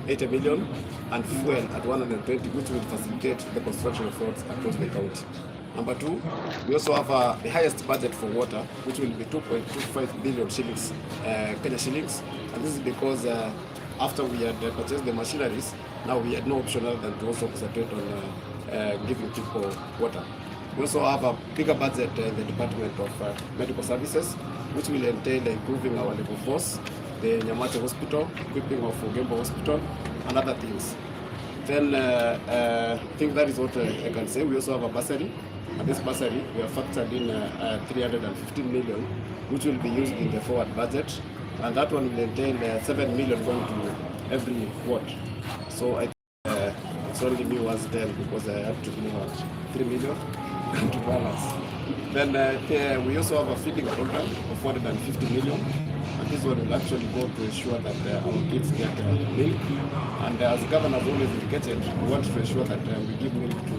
80 million, and fuel at 120, which will facilitate the construction of roads across the county. Number 2, we also have the highest budget for water, which will be 2.25 billion shillings, Kenya shillings, and this is because after we had purchased the machineries, now we had no option other than to also concentrate on giving people water. We also have a bigger budget in the Department of Medical Services, which will entail improving our level force, the Nyamache Hospital, equipping of Ugembo Hospital, and other things. Then I think that is what I can say. We also have a bursary, and this bursary we have factored in 315 million, which will be used in the forward budget, and that one will entail 7 million going to every ward. So I think it's only me was 10 because I had to move out 3 million to balance. Then we also have a feeding program of 450 million, and this one will actually go to ensure that our kids get milk. And as the governor has always indicated, we want to ensure that we give milk to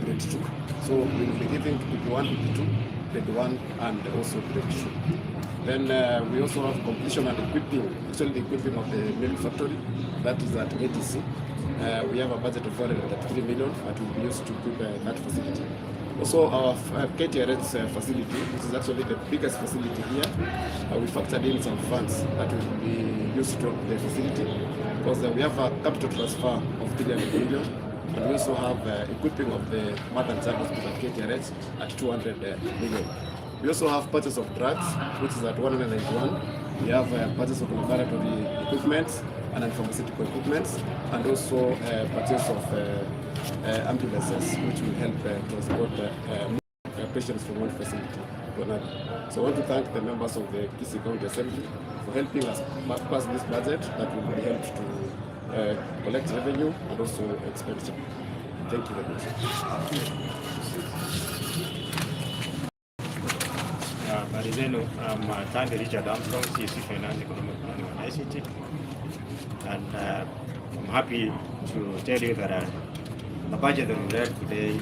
grade 2. So we will be giving PP1, PP2, grade 1, and also grade 2. Then we also have completion and equipping, actually the equipping of the milk factory, that is at ATC. We have a budget of 403 million that will be used to equip that facility. Also our KTRH facility, which is actually the biggest facility here, we factored in some funds that will be used to the facility, because we have a capital transfer of 300 million, and we also have equipping of the mother and child hospital at KTRH at 200 million. We also have purchase of drugs, which is at 191. We have purchase of laboratory equipment and pharmaceutical equipment, and also purchase of ambulances, which will help transport patients from one facility to another. So I want to thank the members of the KISII County Assembly for helping us pass this budget that will be helped to collect revenue and also expenditure. Thank you very much. Marizeno, I'm Tande Richard Armstrong, KISII Finance Economic Planning and ICT, and I'm happy to tell you that the budget that we read today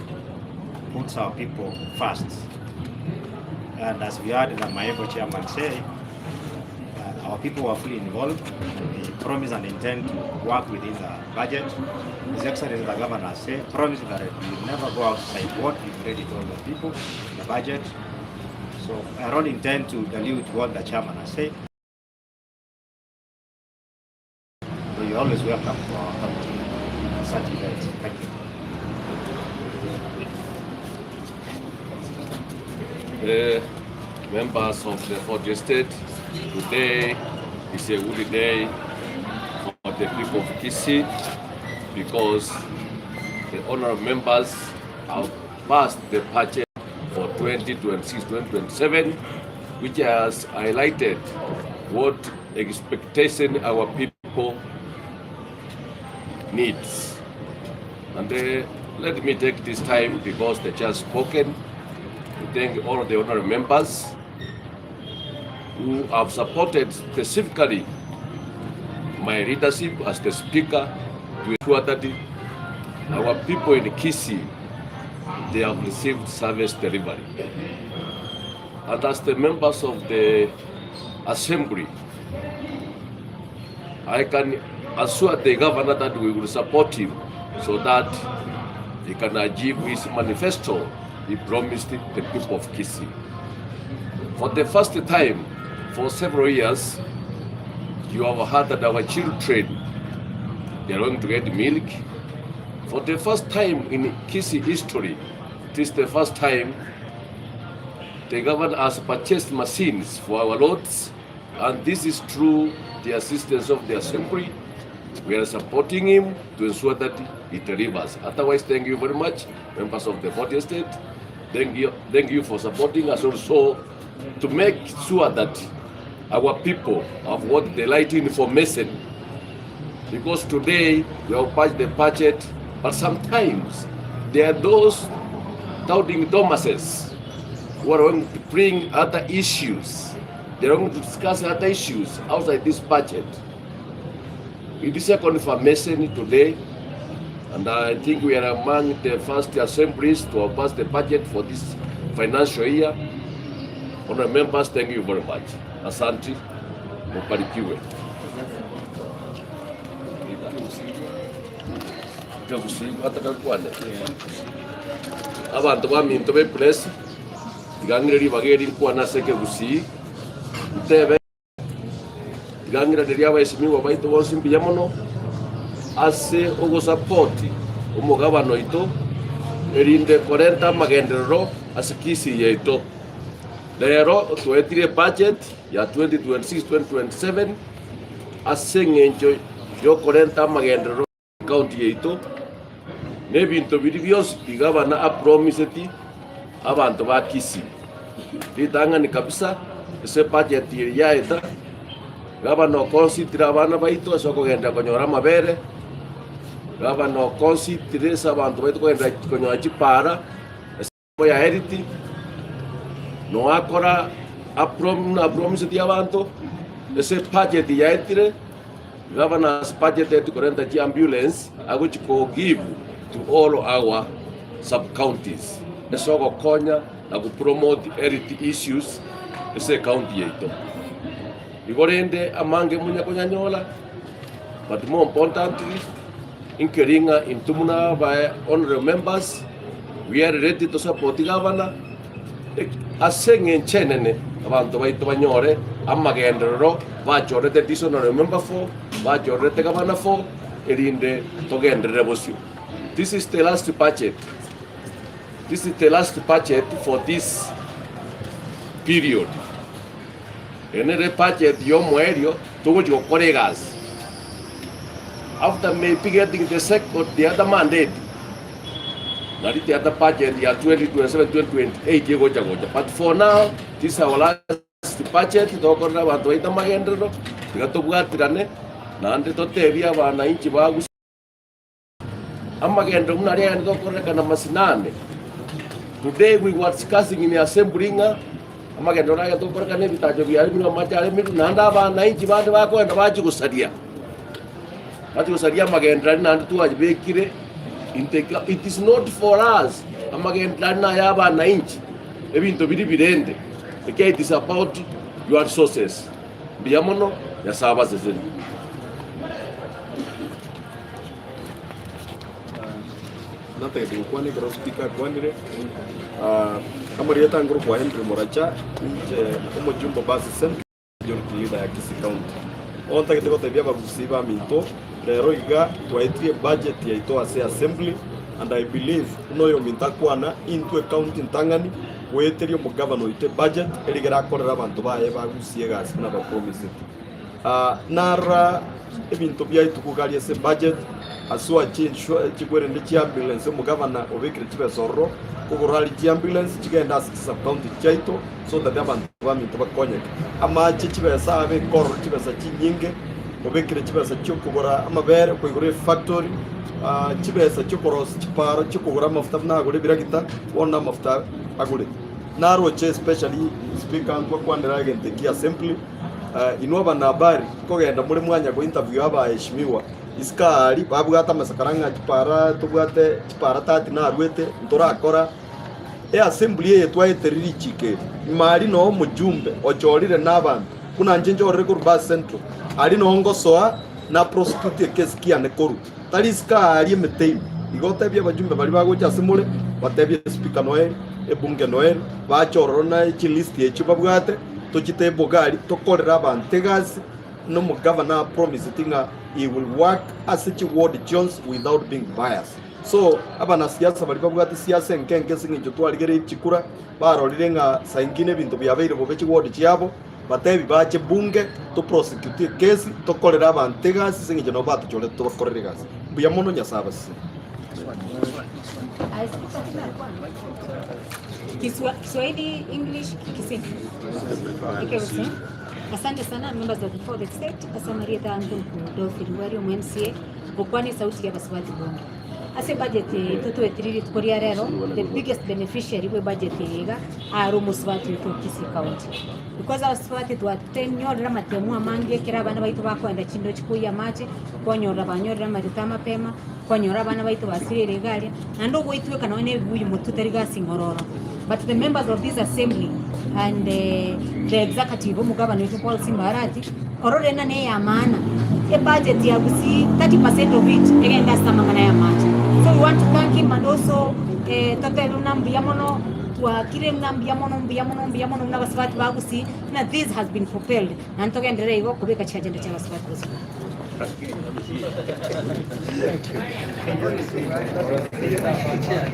puts our people first. And as we heard the Maebo chairman say, our people are fully involved. We promise and intend to work within the budget. His Excellency the Governor said, promise that we will never go outside what we've already told the people in the budget. So I don't intend to dilute what the chairman has said. So you're always welcome to our country in such events. Thank you. Members of the 4th State, today is a good day for the people of KISII because the honorable members have passed the budget for 2026-2027, which has highlighted what expectation our people needs. And let me take this time, because the chair has spoken, to thank all of the honorable members who have supported specifically my leadership as the speaker to ensure that our people in KISII, they have received service delivery. And as the members of the assembly, I can assure the governor that we will support him so that he can achieve his manifesto he promised the people of KISII. For the first time, for several years, you have heard that our children, they are going to get milk. For the first time in KISII history, it is the first time the government has purchased machines for our roads, and this is through the assistance of the assembly. We are supporting him to ensure that he delivers. Otherwise, thank you very much, members of the 40th State. Thank you for supporting us also to make sure that our people have what the right information. Because today we have passed the budget, but sometimes there are those doubting Thomases who are going to bring other issues. They are going to discuss other issues outside this budget. It is a confirmation today, and I think we are among the first assemblies to have passed the budget for this financial year. Honourable members, thank you very much. Asante, mubarikiwe. kegusigo atakakwane abantu baminto be press tigangire bageri kwana seke gusi tebe tigangire deria baisimiwa baito bose mbiya mono ase ogo support umugabano ito erinde 40 magenderero ase KISII yeito lero twetire budget ya 2026-2027 ase ngenjo yo 40 magenderero county yeito nebinto biri byose igabana a promise ti abantu ba KISII litanga ni kabisa ese budget ya ita gabano consider abana baito aso kugenda konyora mabere gabano consider abantu baito kugenda konyora chipara ya heriti no akora a promise ti abantu ese budget ya etire gabana budget ti 40 ambulance which go give to all our sub-counties. Eso go konya na go promote health issues ese county yeto. Igorende amange munya konyanyola, but more importantly, inkeringa intumuna by honorable members, we are ready to support the governor. Asenge chenene abantu baito banyore amagendero bachorete honorable member for, bachorete governor for, erinde togendere bosio. This is the last budget. This is the last budget for this period. Enere budget yo muerio tugo yo colegas. After maybe getting the other mandate, not the other budget ya 2027-2028 go jagoja. But for now, this is our last budget. Tokona bantu ita magendero. Tigato bugatirane. Nande totevia bana inchi bagu. Amagendo unaria ndo koreka na masinane. Today we were discussing in the assembly amagendo na to koreka ne bitajo byari muri amajare miru nanda bana inchi bande bako enda baji gusadia. Baji gusadia amagendo nanda tu ajibekire integra. It is not for us. Amagendo na yaba na inchi. Ebinto biri birende. Okay, it is about your resources. Biyamono ya saba zezeni. Nata yedi kwani karo speaker kwandire kama rieta nguru kwa Henry Moracha como jumbo base sempre majority leader ya KISII county onta kiteko tebia bagusiba minto lero iga twaitrie budget ya ito ase assembly and I believe unoyo mintakwana into a county ntangani weterio mu governor ite budget erigera akorera abantu baye bagusiye gasi na ba promise nara ebinto bya itukugari ese budget asua chigwere ndi ambulance mu governor obekire chibesoro kugorali ambulance chigenda asisa county chaito so that abantu baminto bakonyeka ama chibesa abe koro chibesa chinyinge obekire chibesa chokugora amabere kwigore factory chibesa chokoros chiparo chokugora mafuta na gore biragita wona mafuta agure naro che especially speaker kwa kwandira agente kia simply inova na habari kogenda muri mwanya go interview abaheshimiwa iskari babwata masakaranga chipara tubwate chipara tati na rwete ntorakora assembly yetu aiteriri chike mari no mujumbe ochorire n'abantu kuna njenjo record bus central ari no ngosoa na prosecute case kia ne koru tari iskari emetei igote bya bajumbe bari bagocha simule batebye speaker Noel ebunge Noel bachorona chi list yechi babwate tochite bogari tokorera abantu gasi no mu governor promise tinga he will work as a ward Jones without being biased. So abana siasa bali babwati siasa nkenge singijo twaligere chikura barorire nga saingine bintu byabeire bobechi ward cyabo batebi bache bunge to prosecute case tokorera abantu gasi singijo no batu chole to bakorere gasi buya mono nyasaba sisi Kiswahili, English, KISII. Asante sana members of the state. Asamaria tangu Dolphin Wario MCA bokwani sauti ya baswati bongo. Ase budget tutu etiriri tukoria rero the biggest beneficiary we budget yega aro muswati to KISII county. Because our swati to atenyorra matemu amange kira bana baitu bakwenda chindo chikuya mache konyorra banyorra maritama pema konyorra bana baitu basire regalia ando goitwe kana one buyi mututariga singororo. But the members of this assembly and the executive umugabano wetu Paul Simbarati ororena ne ya maana e budget ya gusi 30% of it egenda samangana ya maana want to thank him and also tote unambia mono kwa kile unambia mono na baswati bagusi na this has been propelled na ntogendere igo kubika chagenda cha baswati gusi.